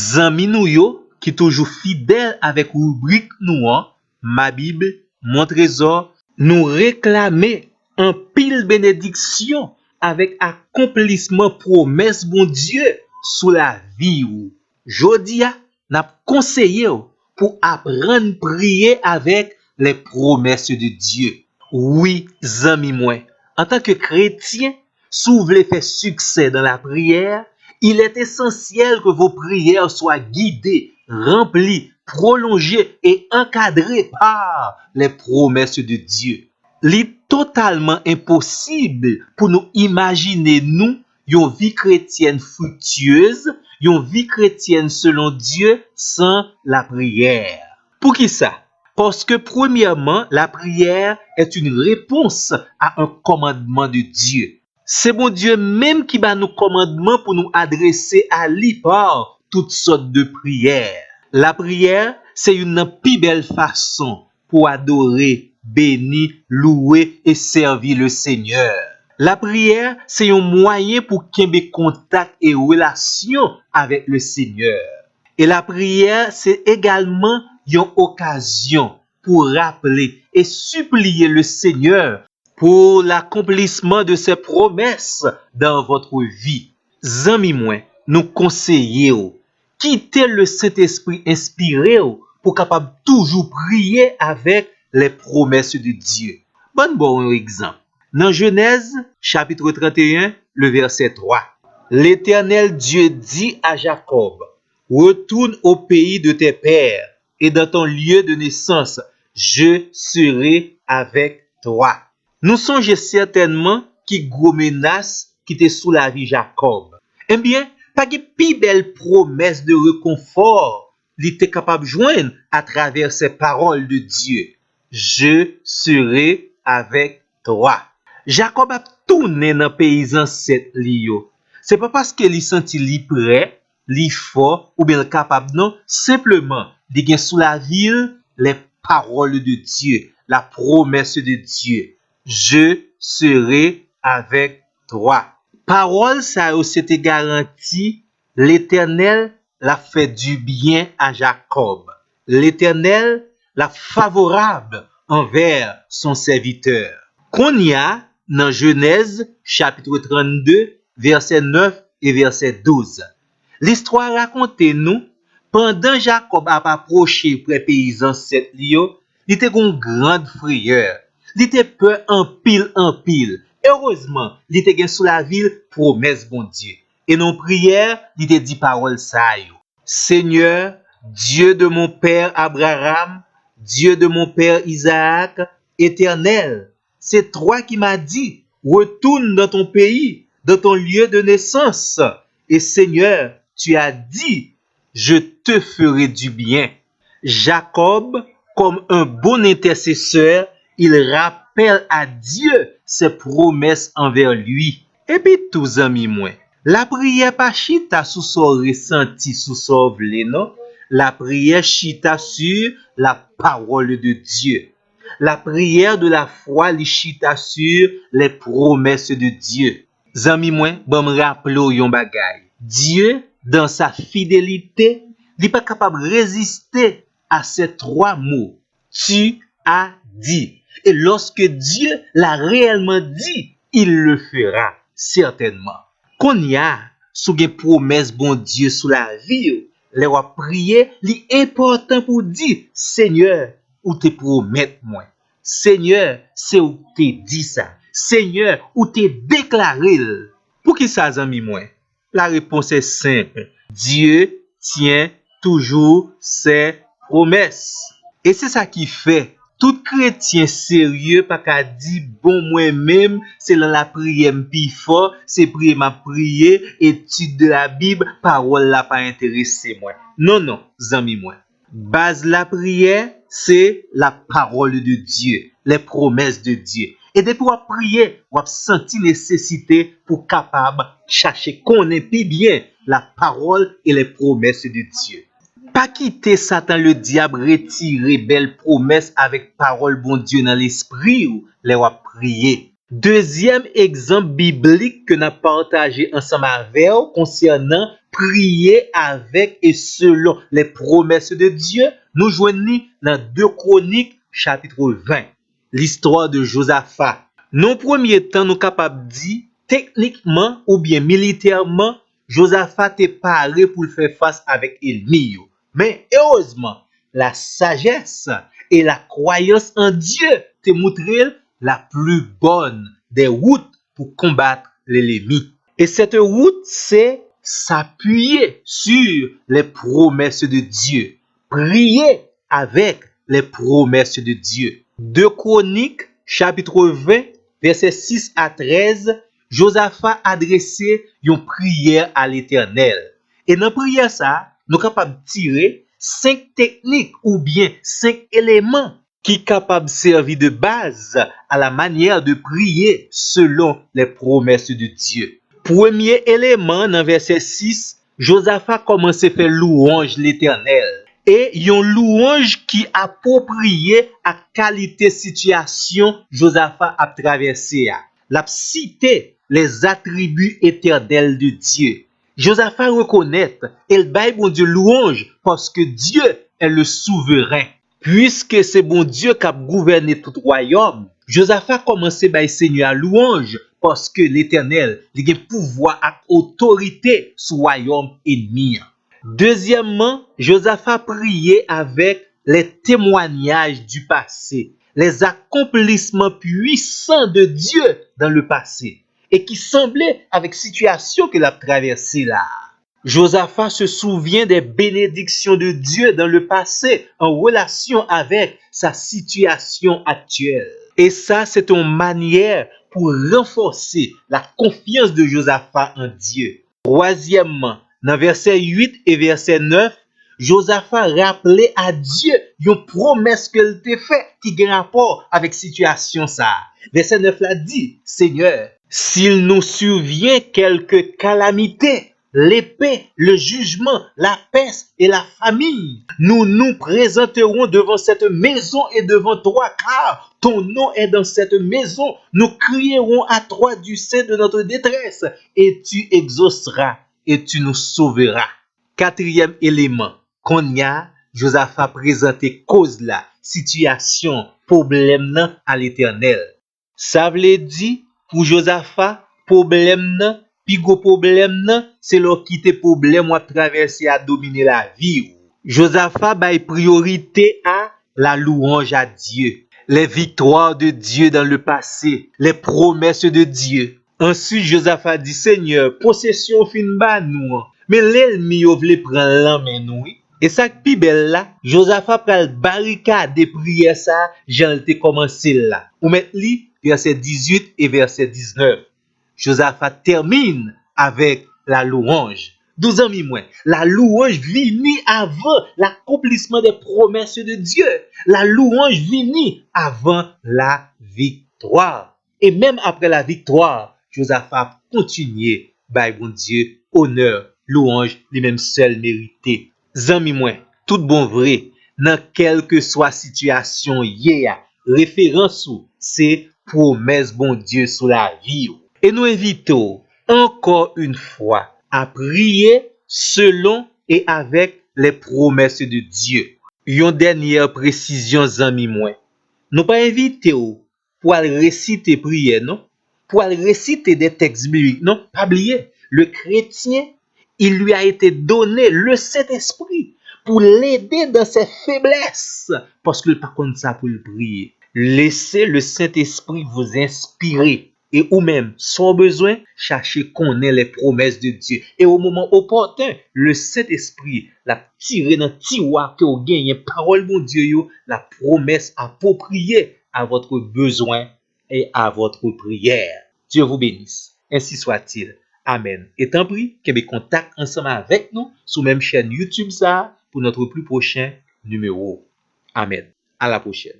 Zami nou yo qui toujours fidèle avec rubrique nous an, ma Bible, mon trésor, nous réclamer un pile bénédiction avec accomplissement promesse bon Dieu sous la vie ou. Jodia n'a conseillé pour apprendre prier avec les promesses de Dieu. Oui, zami moi, en tant que chrétien, si vous voulez faire succès dans la prière, il est essentiel que vos prières soient guidées, remplies, prolongées et encadrées par les promesses de Dieu. Il est totalement impossible pour nous imaginer nous une vie chrétienne fructueuse, une vie chrétienne selon Dieu sans la prière. Pour qui ça? Parce que premièrement, la prière est une réponse à un commandement de Dieu. C'est bon Dieu même qui va nous commandements pour nous adresser à lui par toutes sortes de prières. La prière, c'est une plus belle façon pour adorer, bénir, louer et servir le Seigneur. La prière, c'est un moyen pour qu'il y ait contact et relation avec le Seigneur. Et la prière, c'est également une occasion pour rappeler et supplier le Seigneur pour l'accomplissement de ses promesses dans votre vie. Zami moi, nous conseillons, quittez le Saint-Esprit inspiré pour capable toujours prier avec les promesses de Dieu. Bon exemple. Dans Genèse, chapitre 31, le verset 3. L'Éternel Dieu dit à Jacob, retourne au pays de tes pères et dans ton lieu de naissance, je serai avec toi. Nous songeons certainement qui gros menace qui était sous la vie Jacob. Eh bien, pas de plus belle promesse de réconfort il était capable de joindre à travers ces paroles de Dieu. Je serai avec toi. Jacob a tourné dans le pays ancêtre Lio. C'est pas parce que il senti li prêt, li fort ou bien capable non, simplement de gagner sous la ville les paroles de Dieu, la promesse de Dieu. Je serai avec toi. Parole ça c'était garanti, l'Éternel l'a fait du bien à Jacob. L'Éternel l'a favorable envers son serviteur. Qu'on y a dans Genèse chapitre 32 verset 9 et verset 12. L'histoire raconte nous pendant Jacob a approché près paysan cette lio, il était une grande frayeur. Il était peur en pile. Heureusement, il était sous la ville promesse bon Dieu. Et non prière, il était dit parole ça yo. Seigneur, Dieu de mon père Abraham, Dieu de mon père Isaac, éternel, c'est toi qui m'as dit, retourne dans ton pays, dans ton lieu de naissance. Et Seigneur, tu as dit, je te ferai du bien. Jacob, comme un bon intercesseur, il rappelle à Dieu ses promesses envers lui. Et puis, tous amis moi, la prière pas chita sous son ressenti, sous son vle, non? La prière chita sur la parole de Dieu. La prière de la foi li chita sur les promesses de Dieu. Zami moi, bon me rappelo yon bagay. Dieu, dans sa fidélité, n'est pas capable de résister à ces trois mots. Tu as dit. Et lorsque Dieu l'a réellement dit, il le fera certainement. Qu'on y a sous une promesse bon Dieu sous la vie, les wa prier, l'important pour dire Seigneur, ou te promettre moi. Seigneur, c'est où te dit ça. Seigneur, ou te déclaré. Pour qui ça, amis moi? La réponse est simple. Dieu tient toujours ses promesses. Et c'est ça qui fait. Tout chrétien sérieux pas qu'à dire bon moi-même, c'est dans la prière plus fort, c'est prier ma prière, étude de la Bible, parole là pas intéressé moi. Non, amis moi. Base la prière, c'est la parole de Dieu, les promesses de Dieu. Et depuis qu'on prier, on senti nécessité pour capable chercher connaître bien la parole et les promesses de Dieu. Pas quitter Satan le diable retirer belle promesse avec parole bon Dieu dans l'esprit ou les prier. Deuxième exemple biblique que nous partagé ensemble avec vous concernant prier avec et selon les promesses de Dieu, nous joignons dans 2 Chroniques chapitre 20, l'histoire de Josaphat. Dans le premier temps, nous sommes capables de dire, techniquement ou bien militairement, Josaphat est paré pour faire face avec l'ennemi. Mais heureusement, la sagesse et la croyance en Dieu te montré la plus bonne des routes pour combattre l'ennemi. Et cette route, c'est s'appuyer sur les promesses de Dieu. Prier avec les promesses de Dieu. 2 Chroniques, chapitre 20, versets 6 à 13, Josaphat adressé une prière à l'Éternel. Et dans la prière, ça, nous sommes capables de tirer 5 techniques ou bien 5 éléments qui sont capables de servir de base à la manière de prier selon les promesses de Dieu. Premier élément, dans verset 6, Josaphat commence à faire louange l'Éternel. Et yon louange qui approprié à qualité situation Josaphat a traversé. L'a cité les attributs éternels de Dieu. Josaphat reconnaît et le bail bon Dieu louange parce que Dieu est le souverain. Puisque c'est bon Dieu qui a gouverné tout royaume, Josaphat commence à Seigneur louange parce que l'Éternel a pouvoir et autorité sur le royaume ennemi. Deuxièmement, Josaphat priait avec les témoignages du passé, les accomplissements puissants de Dieu dans le passé et qui semblaient avec situation qu'il a traversée là. Josaphat se souvient des bénédictions de Dieu dans le passé en relation avec sa situation actuelle. Et ça, c'est une manière pour renforcer la confiance de Josaphat en Dieu. Troisièmement, dans verset 8 et verset 9, Josaphat rappelait à Dieu une promesse qu'elle t'a fait qui a rapport avec situation ça. Verset 9 là dit, Seigneur, s'il nous survient quelque calamité, l'épée, le jugement, la peste et la famine, nous nous présenterons devant cette maison et devant toi, car ton nom est dans cette maison. Nous crierons à toi du sein de notre détresse, et tu exauceras et tu nous sauveras. Quatrième élément, qu'on y a, Josaphat présenté cause la situation, problème à l'Éternel. Ça veut dire, pour Josaphat, problème nan, pi gros problème nan, c'est leur qui te problème à traverser à dominer la vie. Josaphat bail priorité à la louange à Dieu, les victoires de Dieu dans le passé, les promesses de Dieu. Ensuite, Josaphat dit, Seigneur, possession fin ba nous, mais l'ennemi voulait prendre la main nous. Et ça qui belle là, Josaphat pral barricade de prière ça, j'en te commencé là. Ou mettre li verset 18 et verset 19. Josaphat termine avec la louange. 12 ans moins. La louange vini avant l'accomplissement des promesses de Dieu. La louange vini avant la victoire. Et même après la victoire, Josaphat continue, by bon Dieu, honneur, louange, les mêmes seuls mérités. Zami moins, tout bon vrai, dans quelle que soit situation hier, référence ou, c'est promesse bon Dieu sur la vie. Et nous invitons encore une fois à prier selon et avec les promesses de Dieu. Une dernière précision, zami moins. Nous pas inviter pour réciter prière, non? Pour réciter des textes bibliques, non? Pas oublier, le chrétien, il lui a été donné le Saint-Esprit pour l'aider dans ses faiblesses. Parce que par contre, ça pour le prier. Laissez le Saint-Esprit vous inspirer. Et ou même, sans besoin, cherchez qu'on ait les promesses de Dieu. Et au moment opportun, le Saint-Esprit l'a tiré dans le tiroir que vous gagnez, parole bon Dieu, la promesse appropriée à votre besoin et à votre prière. Dieu vous bénisse. Ainsi soit-il. Amen. Et tant pis, que contact ensemble avec nous sur même chaîne YouTube ça pour notre plus prochain numéro. Amen. À la prochaine.